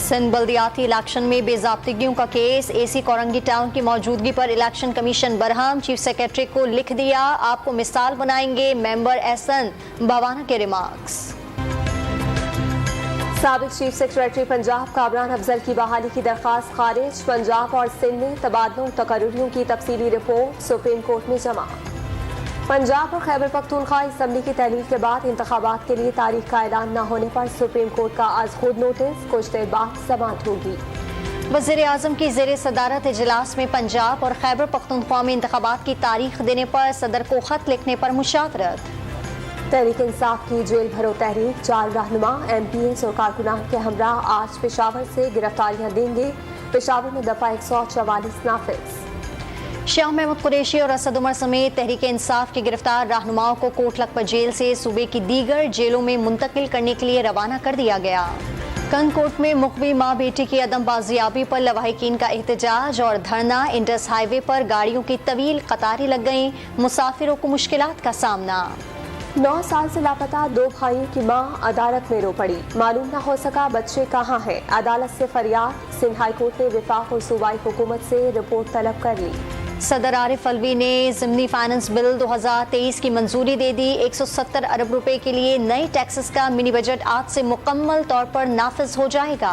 Sindh बल्दियाती election में बेज़ाब्तिगियों का case, AC Korangi town की मौजूदगी पर election commission Barham, chief secretary को लिख दिया, आपको मिसाल बनाएंगे, मेंबर एहसन भवाना के रिमार्क्स। साबिक चीफ सेक्रेटरी पंजाब कामरान अफजल की बहाली की दरख्वास्त खारिज, पंजाब और सिंध में तबादलों तकर्रुरियों की तफसीली रिपोर्ट सुप्रीम कोर्ट में जमा। पंजाब और खैबर पख्तूनख्वा असम्बली की तहलील के बाद इंतखाबात के लिए तारीख का ऐलान न होने पर सुप्रीम कोर्ट का आज खुद नोटिस, कुछ देर बाद समाअत होगी। वज़ीर आज़म की ज़ेर सदारत इजलास में पंजाब और खैबर पख्तूनख्वा में इंतखाबात की तारीख देने पर सदर को खत लिखने पर मुशावरत। तहरीक इंसाफ की जेल भरो तहरीक 4 रहनुमा MPs और कारकुनान के हमरा आज पेशावर से गिरफ्तारियां देंगे। पेशावर में दफा 144 नाफिज। शाह महमूद कुरैशी और असद उमर समेत तहरीक इंसाफ के गिरफ्तार रहनुमाओं को कोट लखपत जेल से सूबे की दीगर जेलों में मुंतकिल करने के लिए रवाना कर दिया गया। कनकोट में मुखबी माँ बेटी की अदम बाजियाबी पर लवाहिकीन का एहतजाज और धरना, इंडस हाईवे पर गाड़ियों की तवील कतारें लग गईं, मुसाफिरों को मुश्किलात का सामना। 9 साल से लापता 2 भाइयों की मां अदालत में रो पड़ी, मालूम न हो सका बच्चे कहां हैं। अदालत से फरियाद, सिंध हाई कोर्ट ने विफाक और सूबाई हुकूमत से रिपोर्ट तलब कर ली। सदर आरिफ अलवी ने ज़िमनी फाइनेंस बिल 2023 की मंजूरी दे दी। 170 अरब रुपए के लिए नए टैक्सेस का मिनी बजट आज से मुकम्मल तौर पर नाफिज हो जाएगा।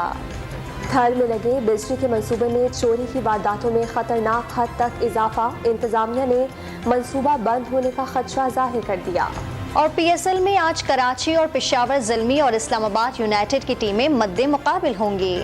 थल में लगे बिजली के मंसूबे में चोरी की वारदातों में खतरनाक हद तक इजाफा, इंतजामिया ने मंसूबा बंद होने का खदशा जाहिर कर दिया। और PSL में आज कराची और पेशावर ज़िल्मी और इस्लामाबाद यूनाइटेड की टीमें मद्दे मुकाबिल होंगी।